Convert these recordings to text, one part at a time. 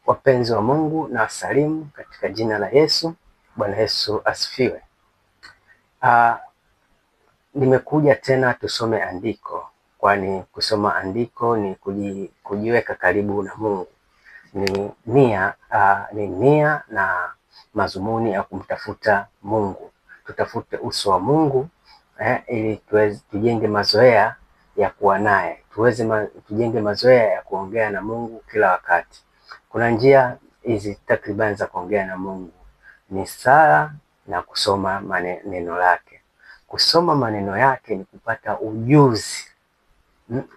Wapenzi wa Mungu, na wasalimu katika jina la Yesu. Bwana Yesu asifiwe. Nimekuja tena tusome andiko, kwani kusoma andiko ni kujiweka karibu na Mungu. Ni nia na mazumuni ya kumtafuta Mungu. Tutafute uso wa Mungu ili tujenge mazoea ya kuwa naye, tujenge mazoea ya kuongea na Mungu kila wakati. Kuna njia hizi takriban za kuongea na Mungu: ni sala na kusoma maneno yake. Kusoma maneno yake ni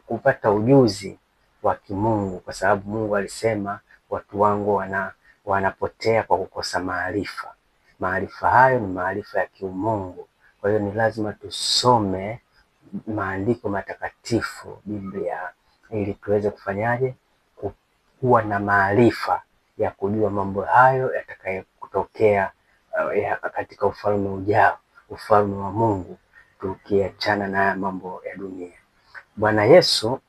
kupata ujuzi wa kimungu, kwa sababu Mungu alisema watu wangu wanapotea kwa kukosa maarifa. Maarifa hayo ni maarifa ya kiumungu. Kwa hiyo ni lazima tusome maandiko matakatifu, Biblia, ili tuweze kufanyaje? Kuwa na maarifa ya kujua mambo hayo yatakayotokea katika ufalme ujao, ufalme wa Mungu, tukiachana na mambo ya dunia. Bwana Yesu,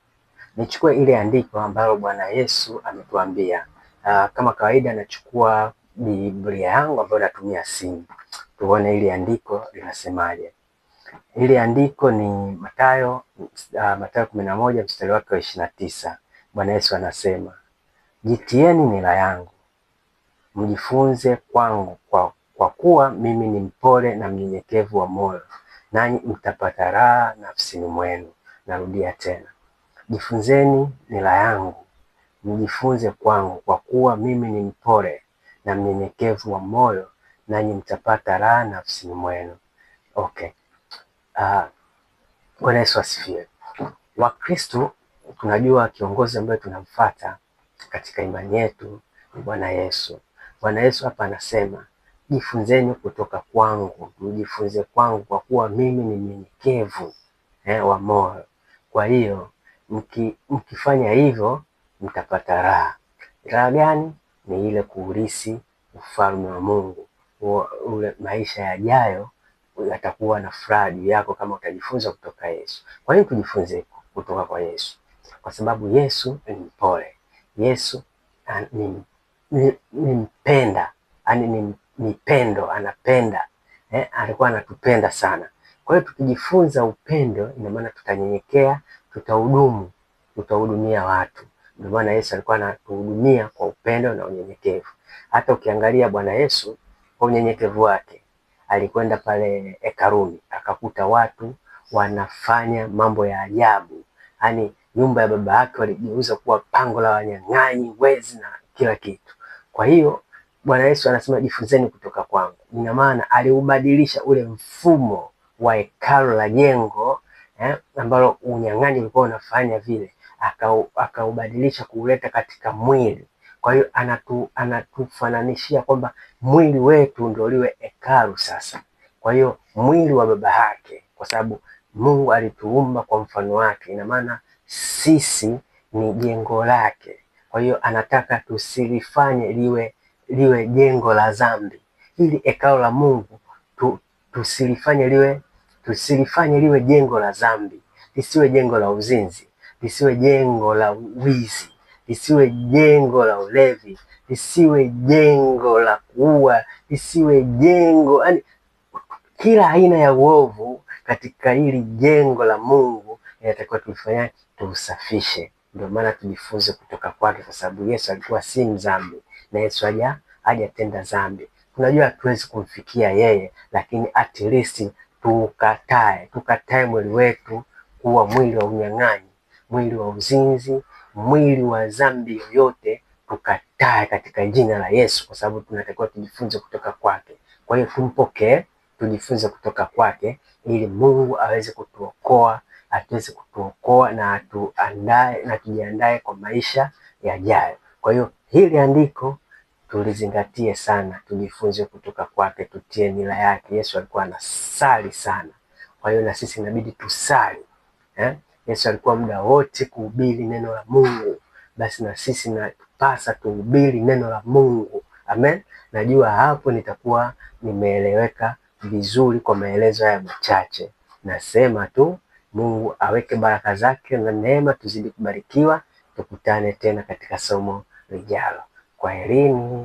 nichukue ile andiko ambalo Bwana Yesu ametuambia. Kama kawaida nachukua Biblia yangu ambayo natumia simu, tuone ile andiko linasemaje. Ile andiko ni Mathayo 11 mstari wake wa 29. Bwana Yesu anasema, jitieni nira yangu, mjifunze kwangu, kwa kuwa mimi ni mpole na mnyenyekevu wa moyo, nanyi mtapata raha nafsini mwenu. Narudia tena, jifunzeni nira yangu, mjifunze kwangu, kwa kuwa mimi ni mpole na mnyenyekevu wa moyo, nanyi mtapata raha nafsini mwenu. Okay. Bwana Yesu asifiwe. Wakristo tunajua kiongozi ambaye tunamfuata katika imani yetu ni Bwana Yesu. Bwana Yesu hapa anasema, jifunzeni kutoka kwangu, mjifunze kwangu, kwa kuwa mimi ni mnyenyekevu wa moyo. Kwa hiyo mkifanya hivyo mtapata raha. Raha gani? Ni ile kuurisi ufalme wa Mungu. Ule maisha yajayo yatakuwa na furaha juu yako kama utajifunza kutoka Yesu. Kwa hiyo tujifunze kutoka kwa Yesu, kwa sababu Yesu ni mpole. Yesu ni mpenda, ni pendo, anapenda. Alikuwa anatupenda sana. Kwa hiyo tukijifunza upendo, ina maana tutanyenyekea, tutahudumia watu. Ndio maana Yesu alikuwa anatuhudumia kwa upendo na unyenyekevu. Hata ukiangalia Bwana Yesu kwa unyenyekevu wake, alikwenda pale hekaluni akakuta watu wanafanya mambo ya ajabu. Yaani nyumba ya baba yake waligeuza kuwa pango la wanyang'anyi, wezi na kila kitu. Kwa hiyo Bwana Yesu anasema jifunzeni kutoka kwangu. Ina maana aliubadilisha ule mfumo wa hekalu la jengo ambalo unyang'anyi ulikuwa unafanya vile, akaubadilisha kuuleta katika mwili. Kwa hiyo anatufananishia kwamba mwili wetu ndio liwe hekalu sasa. Kwa hiyo mwili wa baba yake, kwa sababu Mungu alituumba kwa mfano wake, ina maana sisi ni jengo lake. Kwa hiyo anataka tusilifanye liwe jengo la dhambi. Ili hekalu la Mungu tusilifanye liwe jengo la dhambi, lisiwe jengo la uzinzi, lisiwe jengo la wizi, lisiwe jengo la ulevi, lisiwe jengo la kuua, lisiwe jengo, yani kila aina ya uovu katika hili jengo la Mungu inatakiwa tulifanya, tusafishe. Ndio maana tujifunze kutoka kwake, kwa sababu Yesu alikuwa si mdhambi na Yesu hajatenda dhambi. Tunajua hatuwezi kumfikia yeye, lakini at least tukatae mwili wetu kuwa mwili wa unyang'anyi, mwili wa uzinzi, mwili wa dhambi yoyote, tukatae katika jina la Yesu, kwa sababu tunatakiwa tujifunze kutoka kwake. Kwa hiyo tumpokee, tujifunze kutoka kwake, ili Mungu aweze kutuokoa, atuweze kutuokoa na tujiandae kwa maisha yajayo. Kwa hiyo hili andiko tulizingatie sana, tujifunze kutoka kwake, tutie nira yake. Yesu alikuwa anasali sana, kwa hiyo na sisi inabidi tusali. Yesu alikuwa muda wote kuhubiri neno la Mungu, basi na sisi natupasa tuhubiri neno la Mungu. Amen. Najua hapo nitakuwa nimeeleweka vizuri kwa maelezo haya machache. Nasema tu Mungu aweke baraka zake na neema, tuzidi kubarikiwa. Tukutane tena katika somo lijalo. Kwaherini.